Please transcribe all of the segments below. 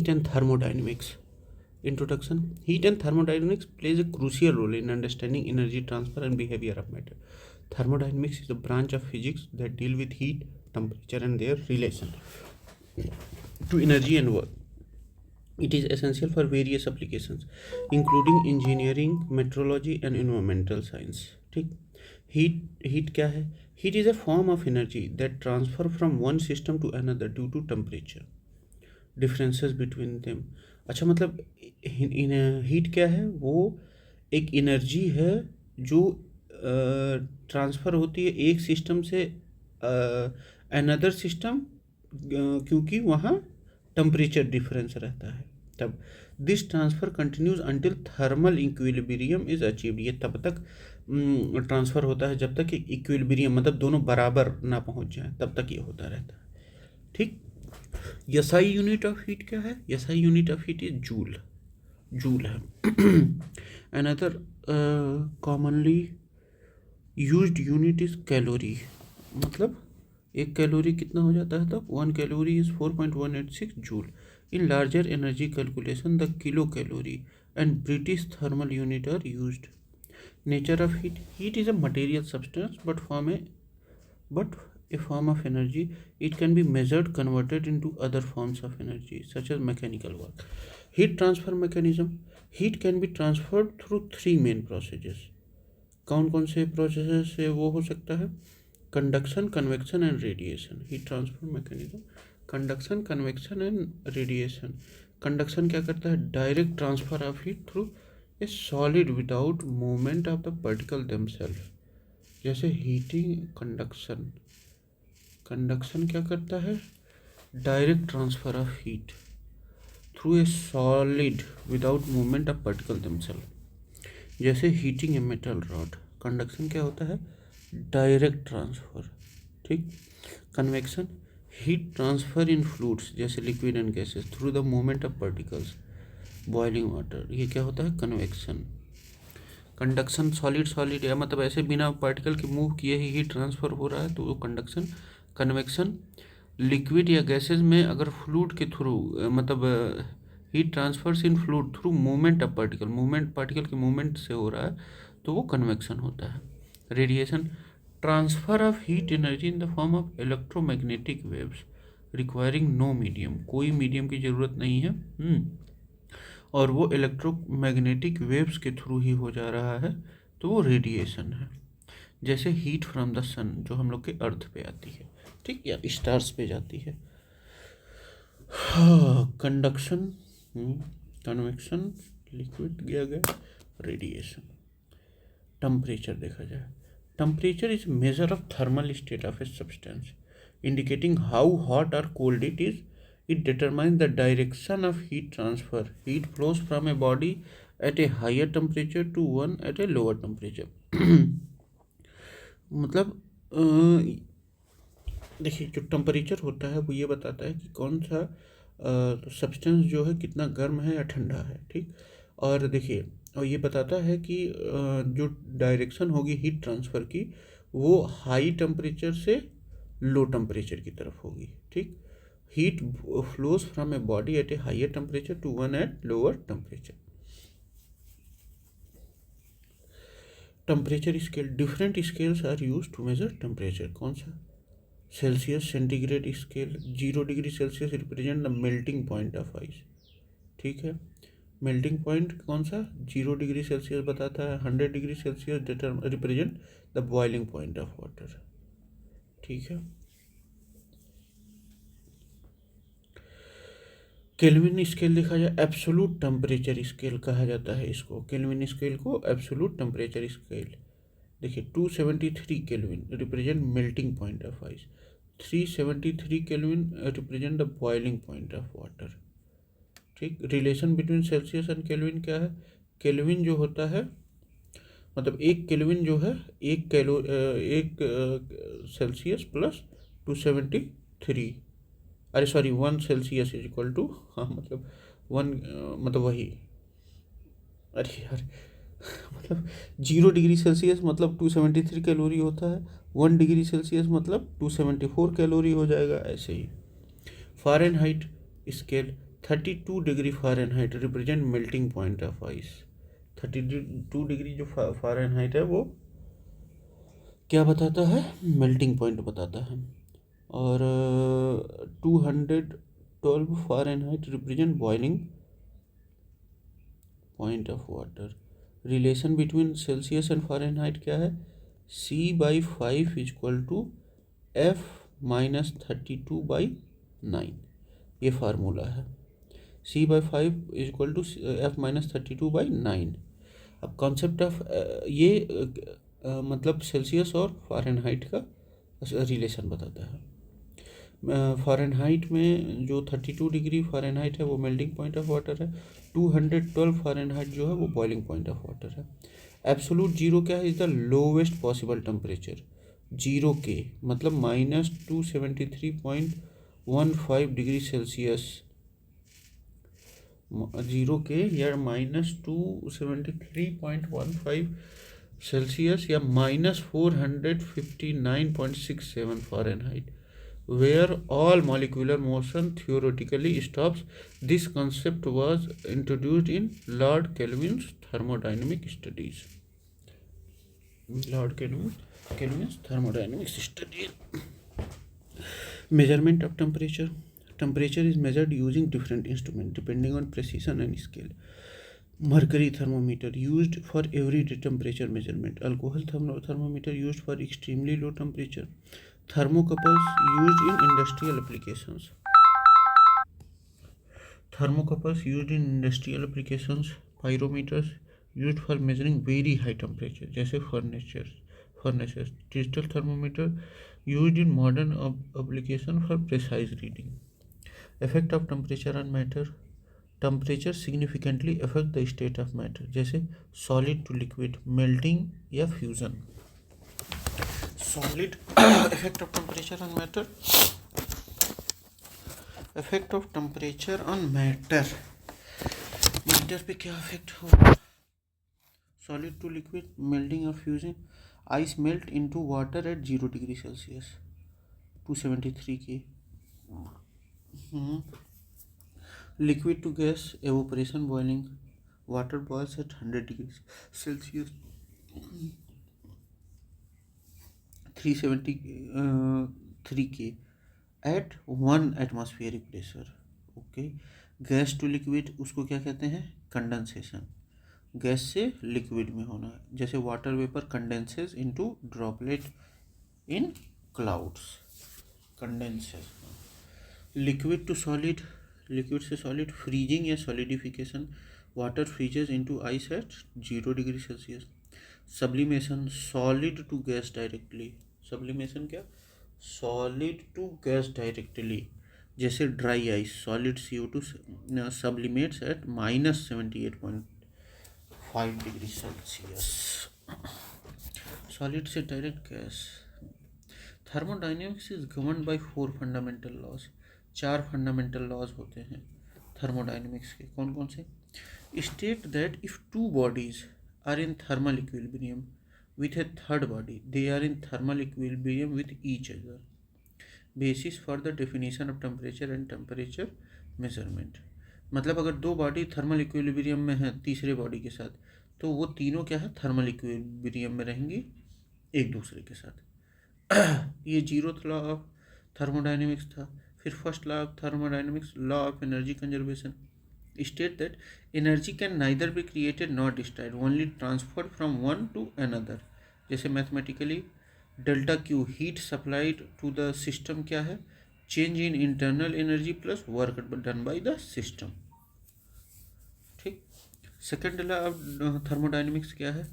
and thermodynamics. Introduction. Heat and thermodynamics plays a crucial role in understanding energy transfer and behavior of matter. Thermodynamics is a branch of physics that deal with heat, temperature and their relation to energy and work. It is essential for various applications including engineering, meteorology and environmental science. ठीक. Heat क्या है? Heat is a form of energy that transfer from one system to another due to temperature differences between them. अच्छा, मतलब heat क्या है? वो एक energy है जो ट्रांसफ़र होती है एक सिस्टम से अनदर सिस्टम, क्योंकि वहाँ टेम्परेचर डिफरेंस रहता है. तब this transfer continues until thermal equilibrium is achieved. ये तब तक ट्रांसफ़र होता है जब तक इक्विलिब्रियम, मतलब दोनों बराबर ना पहुँच जाए, तब तक ये होता रहता है. ठीक. एसआई यूनिट ऑफ हीट क्या है? SI unit of heat is joule. Joule है. Another commonly used unit is calorie. मतलब एक कैलोरी कितना हो जाता है तब? 1 calorie is 4.186 joule. In larger energy calculation the kilocalorie and British thermal unit are used. Nature of heat. Heat is a material substance but a form of energy. It can be measured, converted into other forms of energy such as mechanical work. Heat transfer mechanism. Heat can be transferred through 3 main processes. कौन कौन से process से वो हो सकता है? Conduction, convection and radiation. Heat transfer mechanism. Conduction, convection and radiation. Conduction क्या करता है? Direct transfer of heat through a solid without movement of the particle themselves. जैसे हीटिंग. कंडक्शन. कंडक्शन क्या करता है? Direct transfer of heat through a solid without movement of particle themselves. जैसे heating a metal rod. Conduction क्या होता है? Direct transfer. ठीक. Convection. Heat transfer in fluids जैसे liquid and gases through the movement of particles. Boiling water. ये क्या होता है? कन्वेक्शन. कंडक्शन सॉलिड या मतलब ऐसे बिना पार्टिकल के मूव किए ही हीट ट्रांसफर हो रहा है तो वो कंडक्शन. कन्वेक्शन. लिक्विड या गैसेस में अगर फ्लूइड के थ्रू, मतलब heat transfers in fluid through movement of particle के मूवमेंट से हो रहा है तो वो कन्वेक्शन होता है. Radiation. Transfer of heat energy in the form of electromagnetic waves requiring no medium. कोई मीडियम की ज़रूरत नहीं है और वो इलेक्ट्रोमैग्नेटिक वेव्स के थ्रू ही हो जा रहा है तो वो रेडिएशन है. जैसे हीट फ्रॉम द सन जो हम लोग के अर्थ पे आती है, ठीक, या स्टार्स पे जाती है. कंडक्शन, कन्वेक्शन, लिक्विड गया, रेडिएशन. टेम्परेचर देखा जाए. Temperature is measure of thermal state of a substance indicating how hot और cold it is. It determines the direction of heat transfer. Heat flows from a body at a higher temperature to one at a lower temperature. मतलब देखिए, जो temperature होता है वो ये बताता है कि कौन सा सब्सटेंस जो है कितना गर्म है या ठंडा है. ठीक. और देखिए, और ये बताता है कि जो डायरेक्शन होगी हीट ट्रांसफ़र की वो हाई टेम्परेचर से लो टेम्परेचर की तरफ होगी. ठीक. Heat flows from a body at a higher temperature to one at lower temperature. Temperature scale. Different scales are used to measure temperature. कौन सा? Celsius, centigrade scale. 0 degree Celsius represent the melting point of ice. ठीक है. Melting point कौन सा? 0 degree Celsius बताता है. 100 degree Celsius represent the boiling point of water. ठीक है. केल्विन स्केल देखा जाए. एब्सोलूट टेम्परेचर स्केल कहा जाता है इसको. केल्विन स्केल को एब्सोलूट टेम्परेचर स्केल. देखिए, 273 Kelvin represent melting point of ice. 373 Kelvin represent the boiling point of water. ठीक. Relation between Celsius and Kelvin क्या है? केल्विन जो होता है, मतलब एक केल्विन जो है एक सेल्सियस प्लस 273, अरे sorry 1 Celsius is equal to, हाँ मतलब 1, मतलब वही, अरे यार मतलब 0 डिग्री सेल्सियस मतलब 273 कैलोरी होता है. 1 डिग्री सेल्सियस मतलब 274 कैलोरी हो जाएगा. ऐसे ही Fahrenheit scale. 32 degree Fahrenheit represent melting point of ice. 32 degree जो फ़ारेनहाइट है वो क्या बताता है, मेल्टिंग पॉइंट बताता है। और 212 Fahrenheit represent boiling point of water. Relation between Celsius and Fahrenheit क्या है, C/5 इक्वल टू F-32/9, ये फार्मूला है। C/5 equal to F-32/9। अब कॉन्सेप्ट ऑफ ये मतलब सेल्सियस और फ़ारेनहाइट का रिलेशन बताता है। फ़ारेनहाइट में जो 32 डिग्री फ़ारेनहाइट है वो मेल्टिंग पॉइंट ऑफ वाटर है, 212 फ़ारेनहाइट जो है वो बॉइलिंग पॉइंट ऑफ वाटर है। एब्सोलूट जीरो क्या है, is the lowest possible temperature. Zero के मतलब -273.15 डिग्री सेल्सियस, जीरो के या -273.15 सेल्सियस या -459.67 Fahrenheit, where all molecular motion theoretically stops. This concept was introduced in Lord Kelvin's thermodynamic studies. Lord Kelvin's thermodynamic studies. Measurement of temperature. Temperature is measured using different instruments depending on precision and scale. Mercury thermometer used for everyday temperature measurement. Alcohol thermometer used for extremely low temperature. Thermocouples used in industrial applications. Thermocouples used in industrial applications. Pyrometers used for measuring very high temperature, जैसे furnaces. Digital thermometer used in modern application for precise reading. Effect of temperature on matter. Temperature significantly affect the state of matter, जैसे solid to liquid, melting या fusion. Solid effect of temperature on matter. Effect of temperature on matter, matter पे क्या effect होगा, solid to liquid, melting और fusing. Ice melt into water at 0 degree Celsius, 273 की। Liquid to gas, evaporation, boiling, water boils at 100 degree Celsius, 373 K at 1 atmospheric pressure. Okay, gas to liquid उसको क्या कहते हैं, condensation, gas से liquid में होना, जैसे water vapour condenses into droplet in clouds, condensation. Liquid to solid, liquid से solid, freezing या solidification, water freezes into ice at 0 degree Celsius. Sublimation, solid to gas directly, sublimation क्या, solid to gas directly, जैसे dry ice, solid CO2 sublimates at -78.5 degree Celsius, solid से direct gas. Thermodynamics is governed by 4 fundamental laws, 4 fundamental laws होते हैं thermodynamics के। कौन कौन से, state that if 2 bodies are in thermal equilibrium with a third body, they are in thermal equilibrium with each other. Basis for the definition of temperature and temperature measurement. मतलब अगर 2 body thermal equilibrium में है तीसरे body के साथ, तो वो तीनों क्या है, थर्मल इक्विलिब्रियम में रहेंगी एक दूसरे के साथ। ये 0th लॉ ऑफ थर्मोडाइनमिक्स था। फिर first law of thermodynamics, law of energy conservation, state that energy can neither be created nor destroyed, only transferred from one to another. जैसे mathematically delta Q, heat supplied to the system क्या है, change in internal energy plus work done by the system. ठीक, second law of thermodynamics क्या है,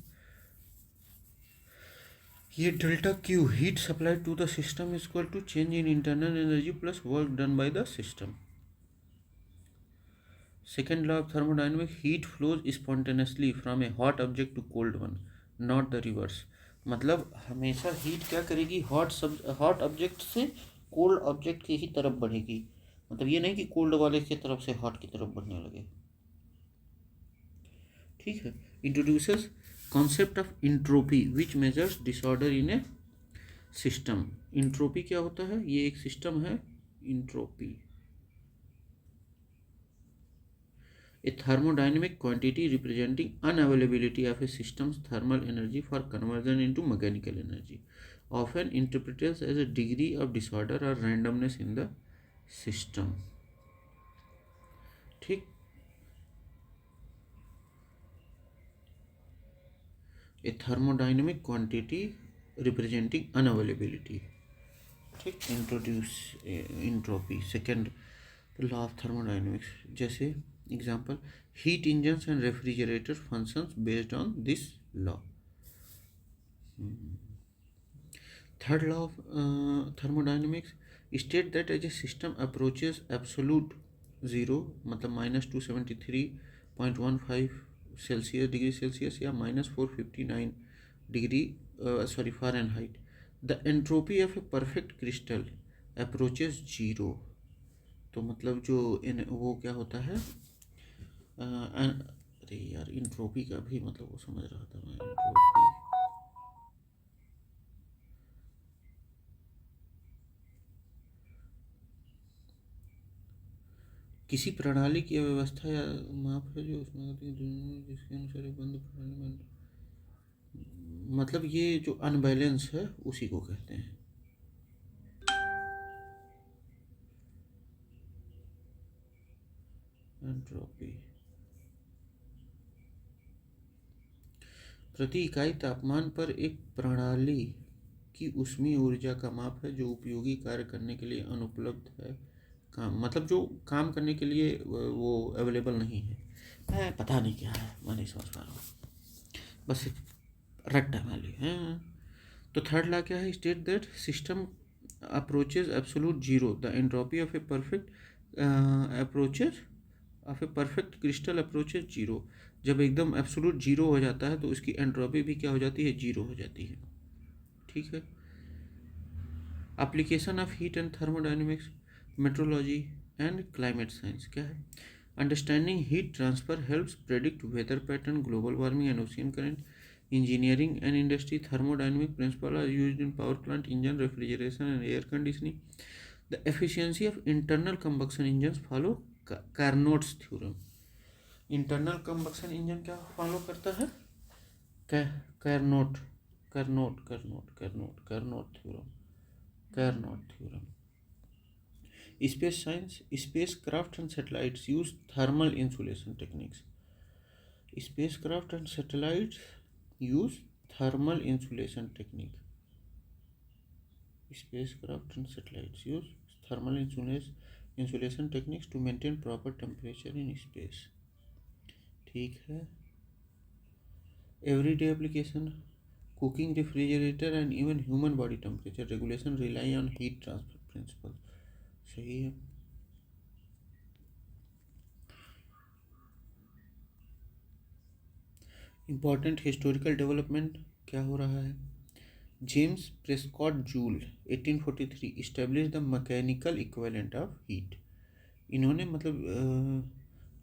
ये delta Q, heat supplied to the system is equal to change in internal energy plus work done by the system. Second law of thermodynamics, heat flows spontaneously from a hot object to cold one, not the reverse. मतलब हमेशा heat क्या करेगी, hot object से cold object की ही तरफ बढ़ेगी, मतलब ये नहीं कि कोल्ड वाले की तरफ से हॉट की तरफ बढ़ने लगे। ठीक है, introduces concept of entropy which measures disorder in A system. Entropy क्या होता है, ये एक सिस्टम है, entropy A thermodynamic quantity representing unavailability of a system's thermal energy for conversion into mechanical energy, often interpreted as a degree of disorder or randomness in the system. ठीक. A thermodynamic quantity representing unavailability. ठीक. Introduce entropy. Second law of thermodynamics. जैसे example, heat engines and refrigerator functions based on this law. Third law of thermodynamics state that as a system approaches absolute zero, मतलब -273.15 Celsius degree Celsius या -459 degree Fahrenheit, the entropy of a perfect crystal approaches zero. तो मतलब जो वो क्या होता है, अरे यार इंट्रोपी का भी मतलब वो समझ रहा था मैं. इंट्रोपी किसी प्रणाली की व्यवस्था या माप है जो उसमें जिसके अनुसार एक बंद प्रणाली में, मतलब ये जो अनबैलेंस है उसी को कहते हैं. एंट्रोपी प्रति इकाई तापमान पर एक प्रणाली की ऊष्मीय ऊर्जा का माप है जो उपयोगी कार्य करने के लिए अनुपलब्ध है. काम मतलब जो काम करने के लिए वो अवेलेबल नहीं है. मैं पता नहीं क्या है, मैं नहीं समझ पा रहा हूँ, बस रट्टा माली है. तो थर्ड लॉ क्या है, state that system approaches absolute zero, the entropy of a perfect crystal approaches zero. जब एकदम एब्सोल्यूट जीरो हो जाता है तो उसकी एंट्रोपी भी क्या हो जाती है, जीरो हो जाती है. ठीक है. Application of heat and thermodynamics, metrology and climate science क्या है. Understanding heat transfer helps predict weather pattern, global warming and ocean current. Engineering and industry, thermodynamic principle are used in power plant, engine, refrigeration and air conditioning. The efficiency of internal combustion engine follow Carnot's theorem. Internal combustion engine क्या follow करता है, Carnot theorem. Space science, spacecraft and satellites use thermal insulation techniques. Space craft and satellites use thermal insulation technique. Spacecraft and satellites use thermal insulation techniques to maintain proper temperature in space. ठीक है. Everyday application, cooking, refrigerator and even human body temperature regulation rely on heat transfer principle. सही है. Important historical development क्या हो रहा है. James Prescott Joule 1843 establish the mechanical equivalent of heat. इन्होंने मतलब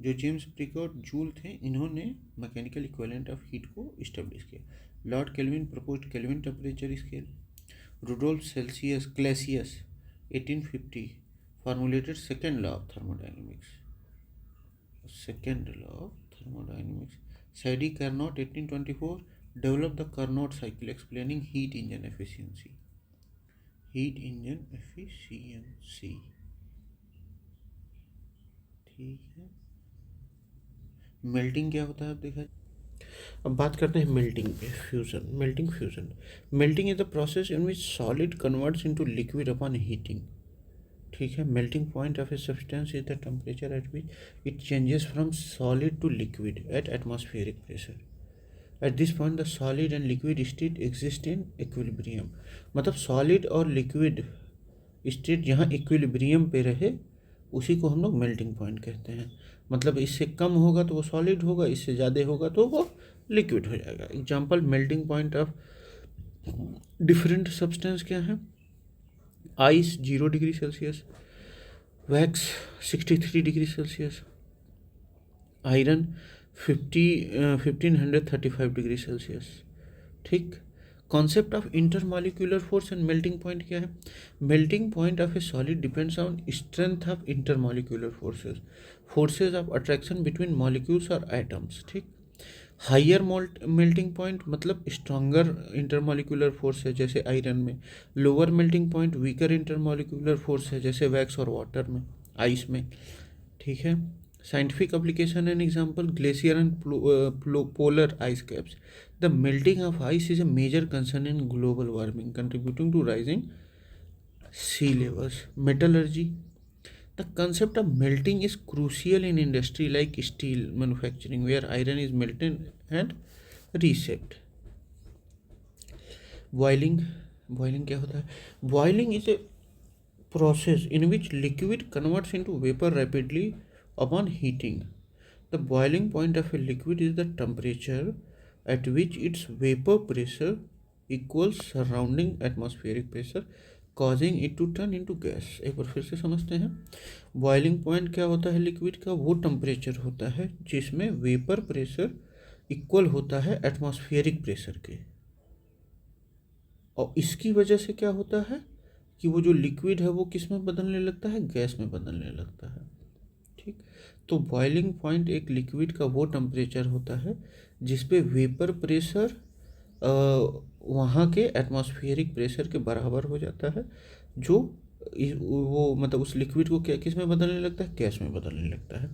जो जेम्स प्रेस्कॉट जूल थे इन्होंने मैकेनिकल इक्विवेलेंट ऑफ हीट को इस्टेब्लिश किया. Lord Kelvin proposed Kelvin temperature scale. Rudolf Clausius 1850 formulated second law of thermodynamics. Sadi Carnot 1824 develop the Carnot cycle explaining heat engine efficiency. ठीक है. Melting क्या होता है अब देखा. अब बात करते हैं मेल्टिंग पे. Fusion. Melting is the process in which solid converts into liquid upon heating. ठीक है. Melting point of a substance is the temperature at which it changes from solid to liquid at atmospheric pressure. At this point the solid and liquid state exist in equilibrium. मतलब solid और liquid state जहाँ equilibrium पे रहे उसी को हम लोग melting point कहते हैं. मतलब इससे कम होगा तो वो सॉलिड होगा, इससे ज़्यादा होगा तो वो लिक्विड हो जाएगा. Example melting point of different substance क्या है. Ice 0 degree Celsius, wax 63 degree Celsius, iron 1535 degree Celsius. ठीक. Concept of intermolecular force and melting point क्या है. Melting point of a solid depends on strength of intermolecular forces. Forces of attraction between molecules और atoms, ठीक। Higher melting point मतलब stronger intermolecular force है जैसे iron में। Lower melting point weaker intermolecular force है जैसे वैक्स और water में, आइस में, ठीक है। Scientific application and example glacier and polar ice caps. The melting of ice is a major concern in global warming contributing to rising sea levels. Metallurgy. The concept of melting is crucial in industry like steel manufacturing, where iron is melted and reshaped. Boiling. Boiling क्या होता है? Boiling is a process in which liquid converts into vapor rapidly upon heating. The boiling point of a liquid is the temperature at which its vapor pressure equals surrounding atmospheric pressure, causing it to turn into gas. एक बार फिर से समझते हैं। Boiling point क्या होता है liquid का? वो टेम्परेचर होता है जिसमें वेपर प्रेशर इक्वल होता है एटमॉस्फेरिक प्रेशर के, और इसकी वजह से क्या होता है कि वो जो लिक्विड है वो किस में बदलने लगता है? गैस में बदलने लगता है, ठीक। तो बॉइलिंग पॉइंट एक लिक्विड का वो टेम्परेचर होता है जिस पे वेपर प्रेशर वहाँ के एटमॉस्फेरिक प्रेशर के बराबर हो जाता है, जो वो मतलब उस लिक्विड को क्या किस में बदलने लगता है? गैस में बदलने लगता है।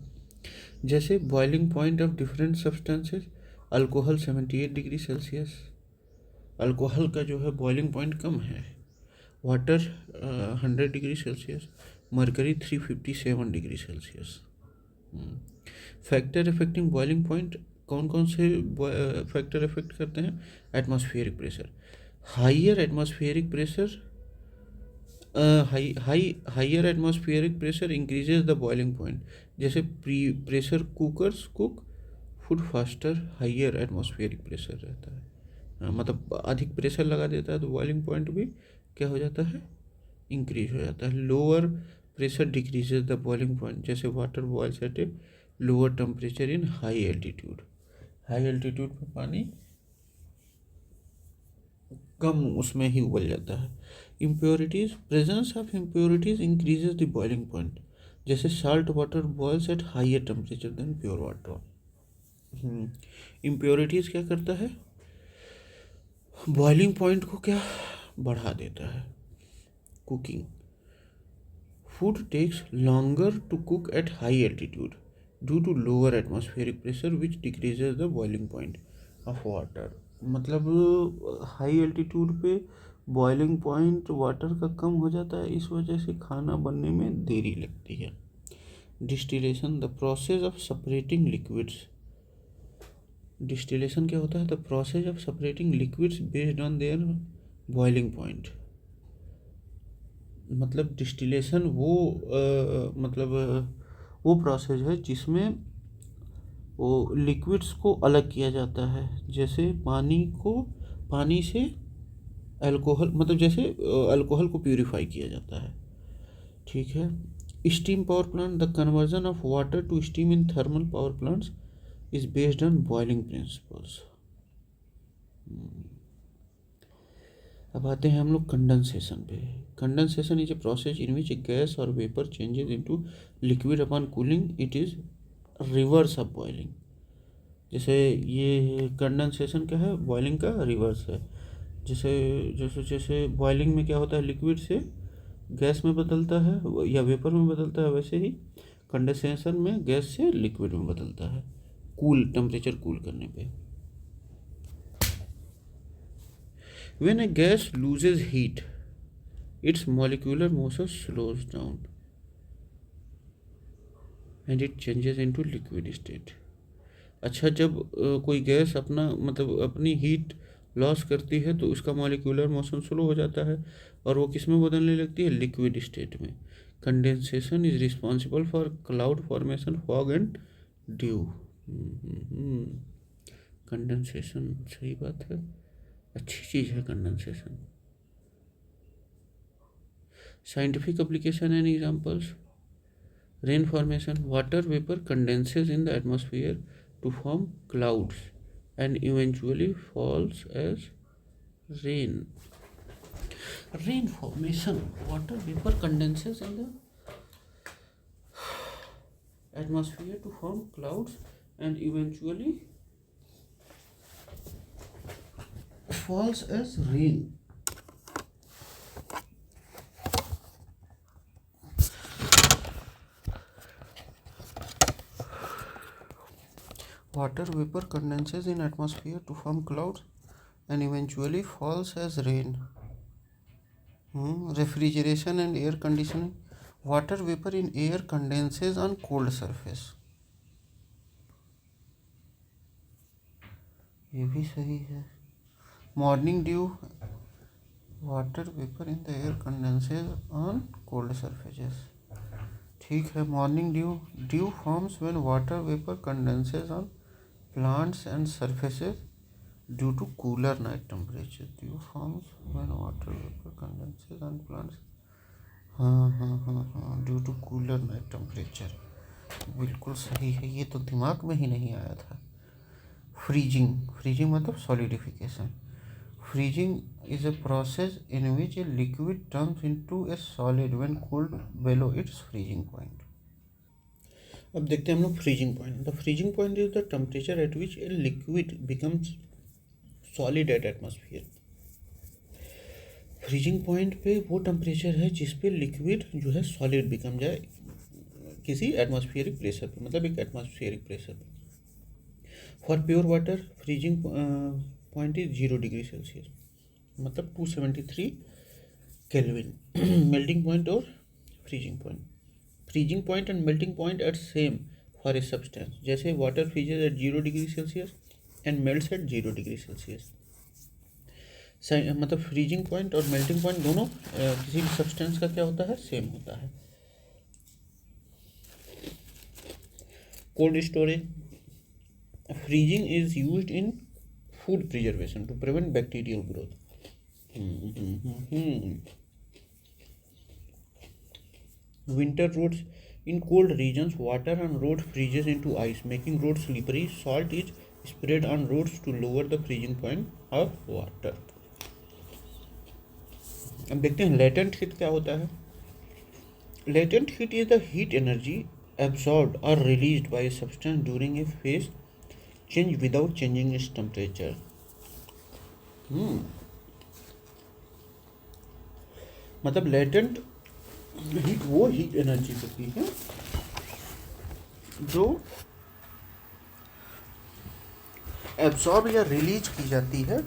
जैसे boiling point of different substances, alcohol 78 degree Celsius, alcohol का जो है बॉइलिंग पॉइंट कम है। Water 100 degree Celsius, mercury 357 degree Celsius. Factor affecting boiling point, कौन कौन से फैक्टर अफेक्ट करते हैं? Atmospheric pressure. Higher atmospheric pressure higher atmospheric pressure increases the boiling point. जैसे pressure cookers cook food faster, higher atmospheric pressure रहता है, मतलब अधिक प्रेशर लगा देता है तो बॉइलिंग पॉइंट भी क्या हो जाता है? इंक्रीज हो जाता है। Lower pressure decreases the boiling point, जैसे water boils at a lower temperature in high altitude. High altitude पे पानी कम उसमें ही उबल जाता है। Impurities, presence of impurities increases the boiling point, जैसे salt water boils at higher temperature than pure water. Impurities क्या करता है? बॉइलिंग पॉइंट को क्या बढ़ा देता है? Cooking. Food takes longer to cook at high altitude due to lower atmospheric pressure which decreases the boiling point of water. मतलब high altitude पे बॉइलिंग पॉइंट वाटर का कम हो जाता है, इस वजह से खाना बनने में देरी लगती है। Distillation, the process of separating liquids. Distillation क्या होता है? The process of separating liquids based on their boiling point. मतलब डिस्टिलेशन वो प्रोसेस है जिसमें वो लिक्विड्स को अलग किया जाता है, जैसे पानी से अल्कोहल, मतलब जैसे अल्कोहल को प्यूरिफाई किया जाता है, ठीक है। Steam power plant, the conversion of water to steam in thermal power plants is based on boiling principles. अब आते हैं हम लोग कंडेंसेशन पे। Condensation is a process in which gas और vapour changes into liquid upon cooling, it is reverse of boiling. जैसे ये condensation क्या है? बॉइलिंग का रिवर्स है। जैसे जैसे जैसे बॉइलिंग में क्या होता है? लिक्विड से गैस में बदलता है या वेपर में बदलता है, वैसे ही कंडेंसेशन में गैस से लिक्विड में बदलता है, टेम्परेचर कूल करने पे। When a gas loses heat, its molecular motion slows down and it changes into liquid state. अच्छा, जब कोई गैस अपनी हीट लॉस करती है तो उसका मॉलिक्यूलर मोशन स्लो हो जाता है और वो किस में बदलने लगती है? लिक्विड स्टेट में। Condensation is responsible for cloud formation, fog and dew. Condensation, सही बात है, अच्छी चीज़ है condensation. Scientific application and examples, rain formation, water vapour condenses in the atmosphere to form clouds and eventually falls as rain. Rain formation, water vapour condenses in the atmosphere to form clouds and eventually falls as rain. Water vapor condenses in atmosphere to form clouds and eventually falls as rain. Refrigeration and air conditioning. Water vapor in air condenses on cold surface. ये भी सही है. Morning dew. Water vapor in the air condenses on cold surfaces. ठीक है. Morning dew. Dew forms when water vapor condenses on plants and surfaces due to cooler night temperature. Dew forms when water vapor condenses on plants. हाँ due to cooler night temperature. बिल्कुल सही है. ये तो दिमाग में ही नहीं आया था. फ्रीजिंग मतलब solidification. Freezing is a process in which a liquid turns into a solid when cooled below it's freezing point. अब देखते हैं हम लोग freezing point. The freezing point is the temperature at which a liquid becomes solid at atmosphere. Freezing point पे वो temperature है जिस पे लिक्विड जो है सॉलिड बिकम जाए किसी एटमॉस्फेरिक प्रेशर पे, मतलब एक एटमॉस्फेरिक प्रेशर पे. For pure water freezing point is 0 degree Celsius, मतलब 273 केल्विन. मेल्टिंग पॉइंट और freezing point and melting point at same for a substance. जैसे water freezes at 0 degree Celsius and melts at 0 degree Celsius. मतलब freezing point और melting point दोनों किसी भी substance का क्या होता है, सेम होता है. Cold storage. Freezing is used in food preservation to prevent bacterial growth. Winter roads. In cold regions water on road freezes into ice making road slippery. Salt is spread on roads to lower the freezing point of water. अब देखते हैं latent heat क्या होता है. Latent heat is the heat energy absorbed और released by a substance during a phase change without changing its temperature. मतलब latent heat वो heat energy होती है जो एब्सॉर्ब या रिलीज की जाती है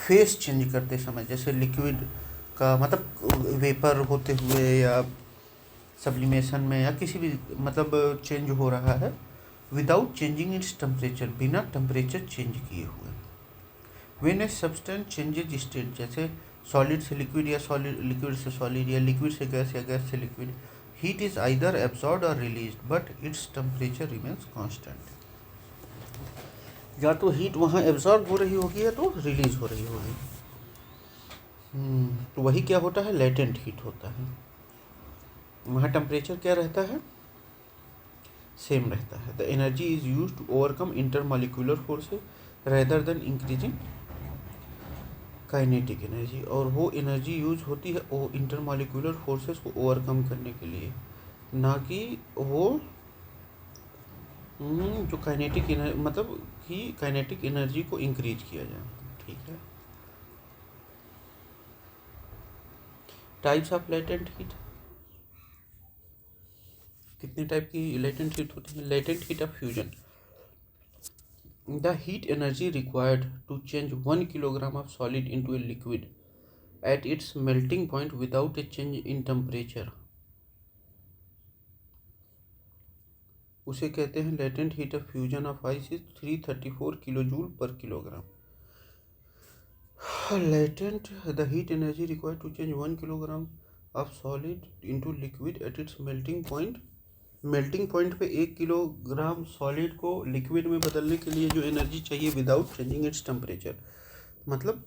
फेस चेंज करते समय. जैसे लिक्विड का मतलब वेपर होते हुए या सब्लिमेशन में या किसी भी मतलब चेंज हो रहा है विदाउट चेंजिंग इट्स टेम्परेचर, बिना टेम्परेचर चेंज किए हुए. When a substance changes state, जैसे सॉलिड से लिक्विड या लिक्विड से सॉलिड या लिक्विड से गैस या गैस से liquid, heat is either absorbed और released but its temperature remains constant. या तो हीट वहाँ एब्जॉर्ब हो रही होगी या तो रिलीज हो रही होगी. तो वही क्या होता है, लेटेंट हीट होता है. वहाँ टेम्परेचर क्या रहता है, सेम रहता है. The energy is use to overcome intermolecular forces rather than increasing kinetic energy. और वो एनर्जी यूज होती है वो इंटरमॉलिक्यूलर फोर्सेस को ओवरकम करने के लिए, ना कि वो जो काइनेटिक एनर्जी मतलब कि काइनेटिक एनर्जी को इंक्रीज किया जाए. ठीक है. Types of latent heat. कितने टाइप की लेटेंट हीट होती है. Latent heat of fusion. The heat energy required to change 1 kilogram of solid into a liquid at its melting point without a change in temperature, उसे कहते हैं latent heat of fusion of ice is 334 kilo joule per kilogram. Latent the heat energy required to change 1 kilogram of solid into liquid at its melting point. Melting point पे 1 kilogram solid को liquid में बदलने के लिए जो energy चाहिए without changing its temperature. मतलब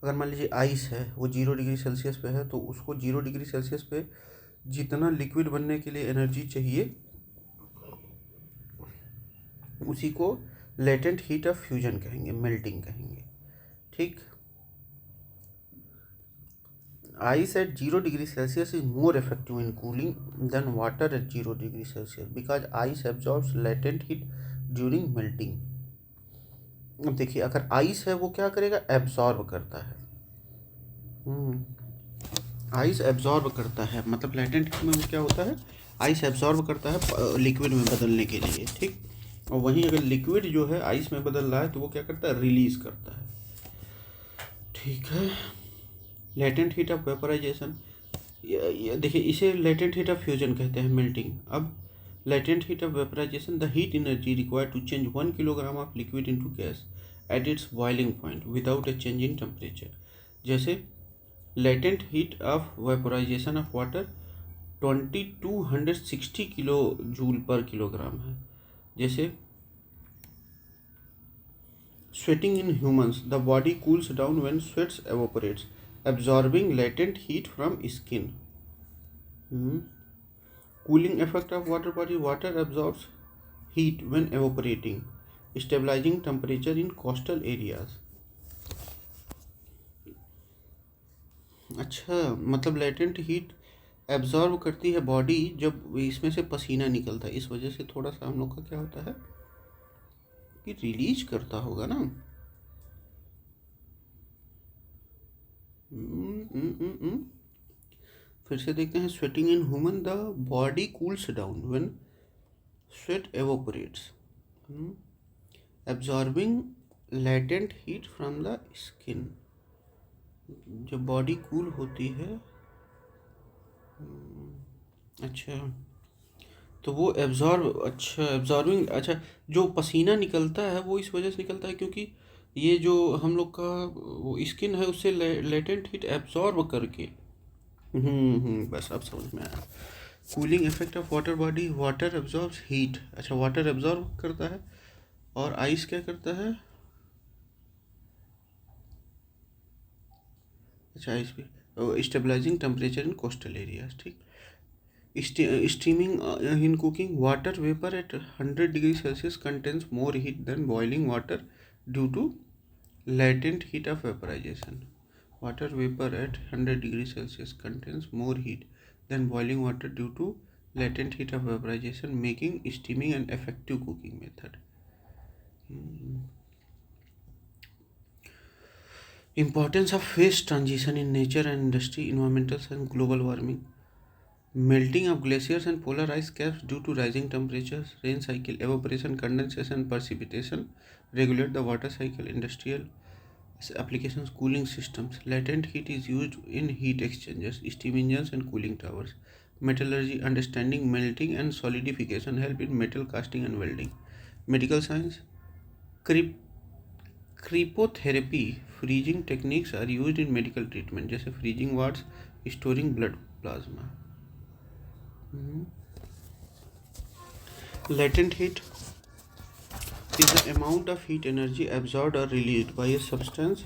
अगर मान लीजिए आइस है वो 0 डिग्री सेल्सियस पे है तो उसको 0 डिग्री सेल्सियस पे जितना लिक्विड बनने के लिए एनर्जी चाहिए उसी को लेटेंट हीट ऑफ फ्यूजन कहेंगे, मेल्टिंग कहेंगे. ठीक. ice at 0 degree Celsius is more effective in cooling than water at 0 degree Celsius because ice absorbs latent heat during melting. अब देखिए, अगर आइस है वो क्या करेगा, एब्जॉर्ब करता है। आइस एब्जॉर्ब करता है, मतलब लेटेंट हीट में वो क्या होता है, आइस एब्जॉर्ब करता है लिक्विड में बदलने के लिए, ठीक। और वहीं अगर लिक्विड जो है आइस में बदल रहा है तो वो क्या करता है, रिलीज करता है, ठीक है। लेटेंट हीट ऑफ वेपराइजेशन, देखिए इसे लेटेंट हीट ऑफ फ्यूजन कहते हैं, मेल्टिंग। अब latent heat of vaporisation, the heat energy required to change 1 kilogram of liquid into gas at its boiling point without a change in temperature. जैसे latent heat of vaporisation of water 2260 kilo joule per kilogram है। जैसे sweating in humans, the body cools down when sweat evaporates, absorbing latent heat from skin. Cooling effect of water body, water absorbs heat when evaporating, stabilizing temperature in coastal areas. अच्छा, मतलब latent heat absorb करती है body जब इसमें से पसीना निकलता है, इस वजह से थोड़ा सा हम लोग का क्या होता है कि रिलीज करता होगा ना। फिर से देखते हैं, sweating in human, the body cools down when sweat evaporates, absorbing latent heat from the skin. जब बॉडी कूल होती है, अच्छा, तो वो एब्जॉर्बिंग, अच्छा, जो पसीना निकलता है वो इस वजह से निकलता है क्योंकि ये जो हम लोग का वो स्किन है उससे लेटेंट हीट एब्जॉर्ब करके, बस अब समझ में आया। Cooling effect of water body, water absorbs heat, अच्छा, वाटर एब्जॉर्ब करता है और आइस क्या करता है, अच्छा, आइस भी stabilising temperature in coastal areas, ठीक। Steaming in cooking, water vapor at 100 degrees Celsius contains more heat than boiling water due to latent heat of vaporization. Water vapor at 100 degrees Celsius contains more heat than boiling water due to latent heat of vaporization, making steaming an effective cooking method. Importance of phase transition in nature and industry, environmental and global warming. Melting of glaciers and polar ice caps due to rising temperatures, rain cycle, evaporation, condensation, precipitation, regulate the water cycle, industrial applications, cooling systems. Latent heat is used in heat exchangers, steam engines, and cooling towers. Metallurgy, understanding melting and solidification help in metal casting and welding. Medical science, cryotherapy, freezing techniques are used in medical treatment, जैसे freezing wards, storing blood plasma. Latent heat is the amount of heat energy absorbed or released by a substance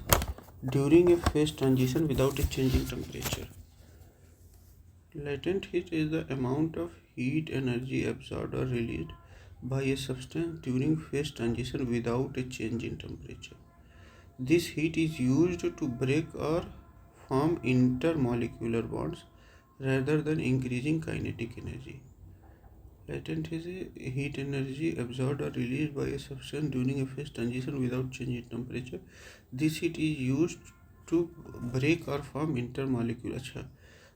during a phase transition without a change in temperature. Latent heat is the amount of heat energy absorbed or released by a substance during phase transition without a change in temperature. This heat is used to break or form intermolecular bonds rather than increasing kinetic energy. Latent heat energy absorbed or released by a substance during a phase transition without change in temperature. This heat is used to break or form intermolecular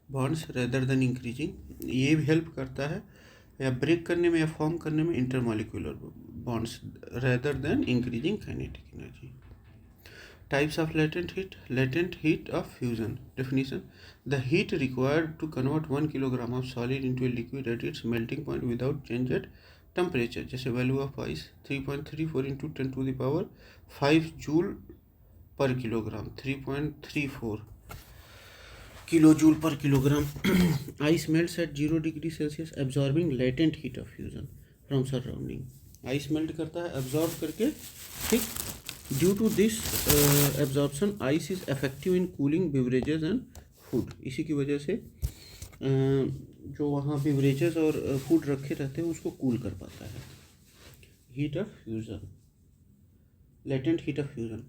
bonds rather than increasing, ये भी help करता है या break करने में या form करने में intermolecular bonds rather than increasing kinetic energy. Types of latent heat of fusion. Definition: the heat required to convert 1 kilogram of solid into a liquid at its melting point without change at temperature. जैसे value of ice 3.34 into 10 to the power 5 joule per kilogram, 3.34 kilojoule per kilogram. Ice melts at 0 degree Celsius, absorbing latent heat of fusion from surrounding. Ice melt करता है absorb करके, ठीक। Due to this absorption, ice is effective in cooling beverages and food. इसी की वजह से जो वहाँ बेवरेजेस और फूड रखे रहते हैं उसको कूल कर पाता है। Heat of fusion, latent heat of fusion,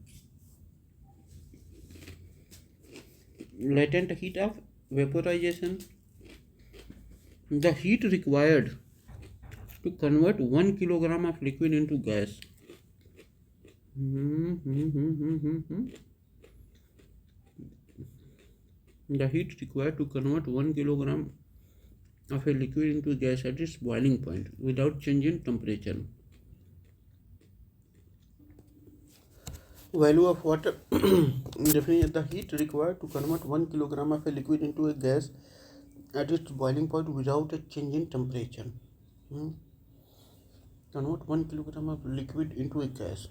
latent heat of vaporization, the heat required to convert 1 kilogram of liquid into gas. The heat required to convert 1 kilogram of a liquid into gas at its boiling point without change in temperature. Value of water definition: the heat required to convert 1 kilogram of a liquid into a gas at its boiling point without a change in temperature. Convert 1 kilogram of liquid into a gas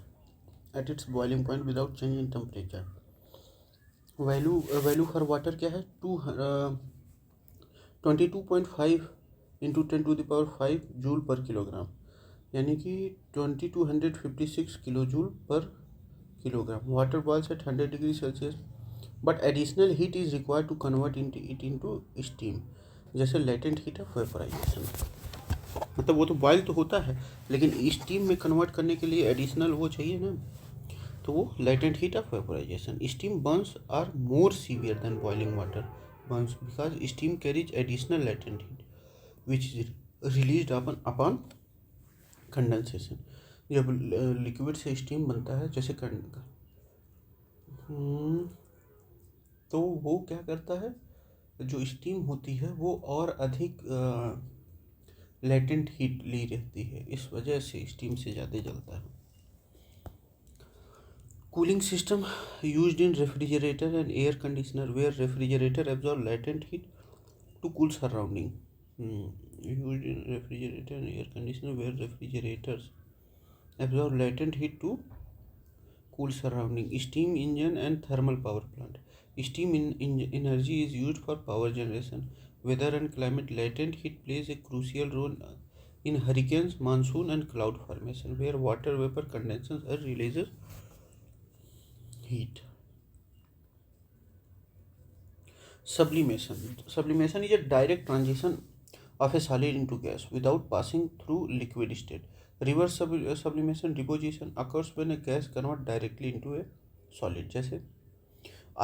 at its boiling point without change in temperature. Value for water क्या है? 22.5 into 10⁵ joule per kilogram, यानी कि 2256 kilo joule per kilogram. Water boils at 100 degree Celsius but additional heat is required to convert it into steam. जैसे latent heat of vaporisation, मतलब वो तो boil तो होता है लेकिन स्टीम में कन्वर्ट करने के लिए एडिशनल वो चाहिए ना, तो वो latent heat of vaporisation. Steam burns are more severe than boiling water burns because steam carries additional latent heat which is released upon condensation. जब लिक्विड से स्टीम बनता है जैसे तो वो क्या करता है, जो स्टीम होती है वो और अधिक लेटेंट हीट ली रहती है, इस वजह से स्टीम से ज़्यादा जलता है. Cooling system used in refrigerator and air conditioner where refrigerator absorb latent heat to cool surrounding. Used in refrigerator and air conditioner where refrigerators absorb latent heat to cool surrounding. Steam engine and thermal power plant. Steam energy is used for power generation. Weather and climate. Latent heat plays a crucial role in hurricanes, monsoon and cloud formation where water vapor condenses and releases heat. Sublimation. Sublimation is a direct transition of a solid into gas without passing through liquid state. Reverse sublimation deposition occurs when a gas convert directly into a solid. जैसे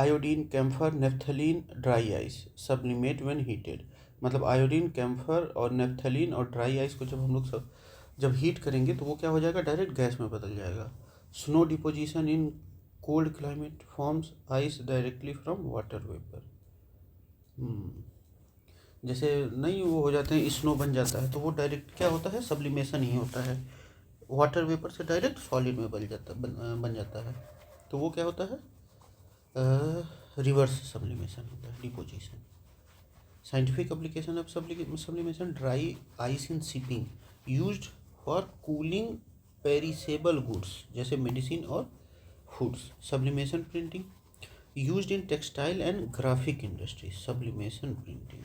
iodine, camphor, naphthalene, dry ice sublimate when heated. मतलब iodine, camphor और naphthalene और dry ice को जब हम लोग जब heat करेंगे तो वो क्या हो जाएगा, डायरेक्ट गैस में बदल जाएगा. Snow deposition in cold climate forms ice directly from water vapour. जैसे नहीं वो हो जाते हैं, स्नो बन जाता है तो वो डायरेक्ट क्या होता है, सब्लिमेशन ही होता है. वाटर वेपर से डायरेक्ट सॉलिड में बन जाता है तो वो क्या होता है, रिवर्स सब्लिमेशन होता है, deposition. Scientific application of sublimation. Dry ice in shipping used for cooling perishable goods जैसे मेडिसिन और foods. Sublimation printing used in textile and graphic industry. Sublimation printing.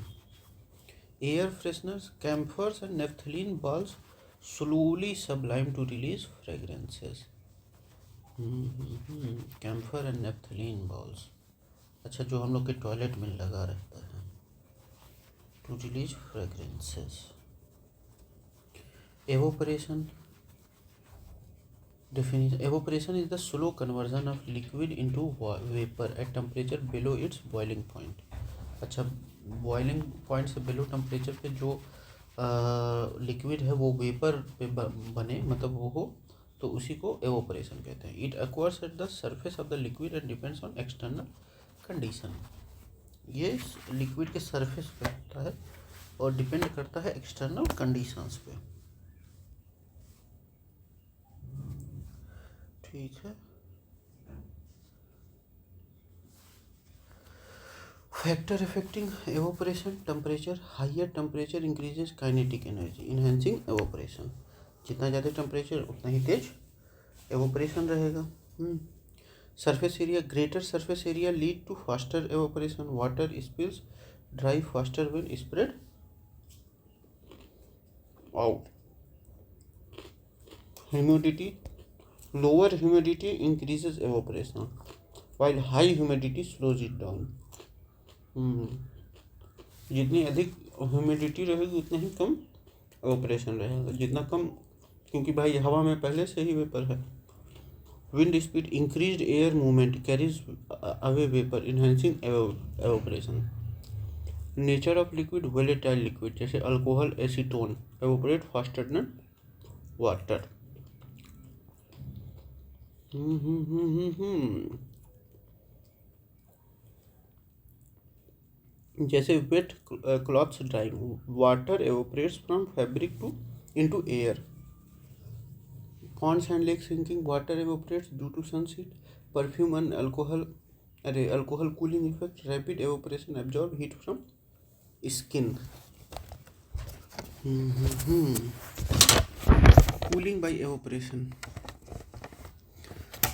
Air fresheners, camphors and naphthalene balls slowly sublime to release fragrances. Camphor and naphthalene balls. अच्छा, जो हम लोग के toilet में लगा रहता है to release fragrances. Evaporation. Definition. Evaporation is the slow conversion of liquid into vapor at temperature below its boiling point. अच्छा, बॉइलिंग पॉइंट से बिलो टेम्परेचर पे जो लिक्विड है वो वेपर पे बने, मतलब वो हो, तो उसी को एवोपरेशन कहते हैं. It occurs at the surface of the liquid and depends on external condition. ये लिक्विड के सरफेस पे होता है और डिपेंड करता है एक्सटर्नल कंडीशंस पे. ठीक है. Factor affecting evaporation. Temperature. Higher temperature increases kinetic energy enhancing evaporation. जितना ज़्यादा टेम्परेचर उतना ही तेज एवोपरेशन रहेगा. Surface area. Greater surface area lead to faster evaporation. Water spills dry faster when spread out. Humidity. Lower humidity increases evaporation while high humidity slows it down. जितनी अधिक humidity रहेगी उतना ही कम एवोपरेशन रहेगा. जितना कम, क्योंकि भाई हवा में पहले से ही वेपर है Wind speed, increased air movement carries away vapor, enhancing evaporation. Nature of liquid, volatile liquid जैसे alcohol acetone evaporate faster than water. जैसे wet cloths drying, water evaporates from fabric to into air. Ponds and lakes sinking, water evaporates due to sunset. Perfume and alcohol cooling effect, rapid evaporation absorb heat from skin. Cooling by evaporation.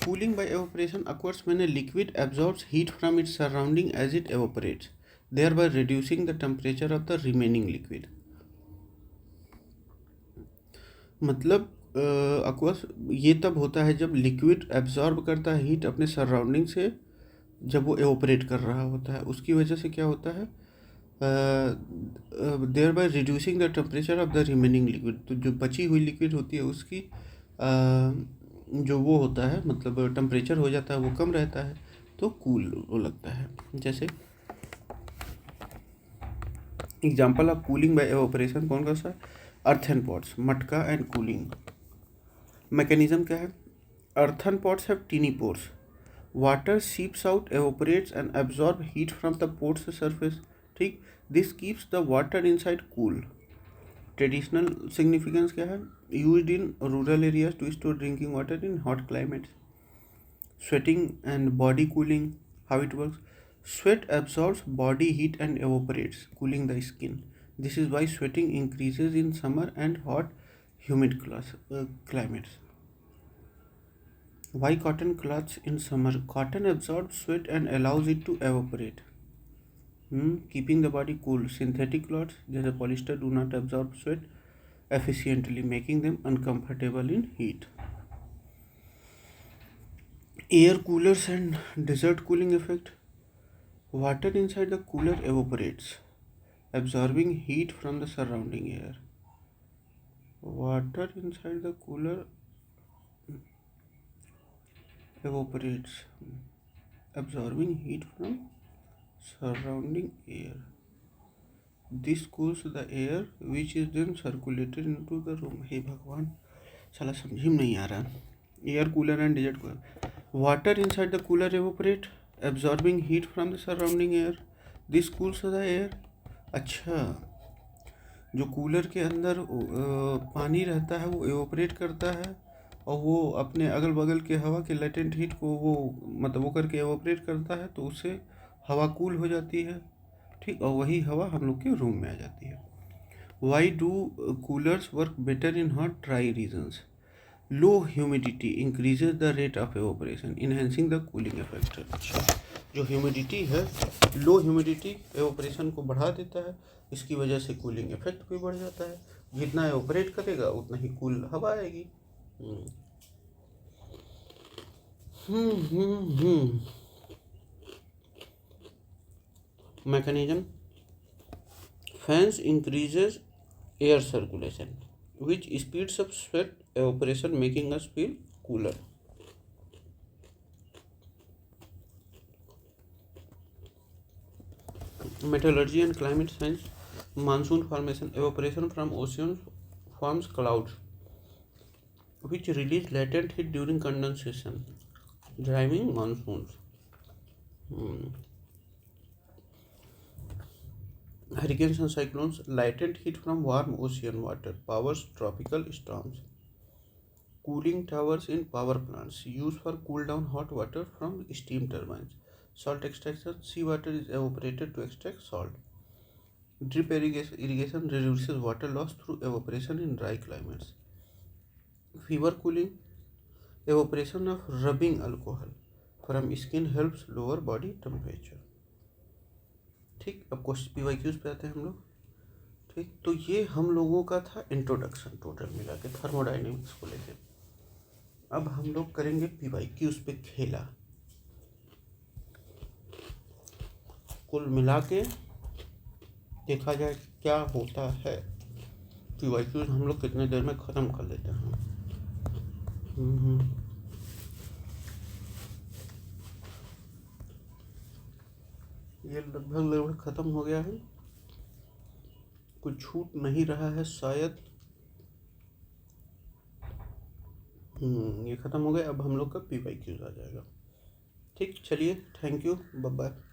Cooling by evaporation occurs when a liquid absorbs heat from its surrounding as it evaporates, thereby reducing the temperature of the remaining liquid. मतलब अक्वस ये तब होता है जब liquid absorb करता है heat अपने surrounding से, जब वो एवोपरेट कर रहा होता है, उसकी वजह से क्या होता है, thereby reducing the temperature of the remaining liquid. तो जो बची हुई लिक्विड होती है उसकी जो वो होता है, मतलब टेम्परेचर हो जाता है, वो कम रहता है, तो कूल वो लगता है. जैसे example of cooling by evaporation कौन सा है? अर्थन पॉट्स, मटका एंड कूलिंग. मैकेनिज्म क्या है? Earthen pots have tiny pores. Water seeps out, evaporates and absorb heat from the pot's surface. ठीक, this keeps the water inside cool. Traditional significance क्या है? Used in rural areas to store drinking water in hot climates. Sweating and body cooling, how it works? Sweat absorbs body heat and evaporates, cooling the skin. This is why sweating increases in summer and hot, humid climates. Why cotton cloths in summer? Cotton absorbs sweat and allows it to evaporate, keeping the body cool. Synthetic cloths, जैसे polyester, do not absorb sweat efficiently, making them uncomfortable in heat. Air coolers and desert cooling effect. Water inside the cooler evaporates, absorbing heat from the surrounding air. Water inside the cooler evaporates, absorbing heat from surrounding air. This cools the air which is then circulated into the room. हे भगवान, साला समझ में नहीं आ रहा. Air cooler and desert cooler. Water inside the cooler evaporate, absorbing heat from the surrounding air. This cools the air. अच्छा, जो cooler के अंदर पानी रहता है वो एवोपरेट करता है और वो अपने अगल बगल के हवा के लेटेंट हीट को वो मतलब वो करके एवोपरेट करता है, तो उससे हवा कूल हो जाती है. ठीक, और वही हवा हम लोग के रूम में आ जाती है. Why do coolers work better in hot dry regions? Low humidity increases the rate of evaporation, enhancing the cooling effect. अच्छा, जो ह्यूमिडिटी है, लो ह्यूमिडिटी एवोपरेशन को बढ़ा देता है, इसकी वजह से कूलिंग इफेक्ट भी बढ़ जाता है. जितना एवोपरेट करेगा उतना ही कूल हवा आएगी. Mechanism. Fans increases air circulation, which speeds up sweat evaporation, making us feel cooler. Metallurgy and climate science. Monsoon formation. Evaporation from oceans forms clouds, which release latent heat during condensation, driving monsoons. Hurricanes and cyclones. Latent heat from warm ocean water powers tropical storms. Cooling towers in power plants used for cool down hot water from steam turbines. Salt extraction. Seawater is evaporated to extract salt. Drip irrigation reduces water loss through evaporation in dry climates. Fever cooling. Evaporation of rubbing alcohol from skin helps lower body temperature. ठीक, अब question PYQs पे आते हैं हम लोग. ठीक, तो ये हम लोगों का था इंट्रोडक्शन टोटल मिला के थर्मोडाइनमिक्स को लेके. अब हम लोग करेंगे PYQs पे खेला. कुल मिला के देखा जाए क्या होता है. PYQs हम लोग कितने देर में ख़त्म कर लेते हैं. ये लगभग ख़त्म हो गया है, कुछ छूट नहीं रहा है शायद। ये ख़त्म हो गया। अब हम लोग का PYQs आ जाएगा। ठीक, चलिए, थैंक यू, बाय बाय।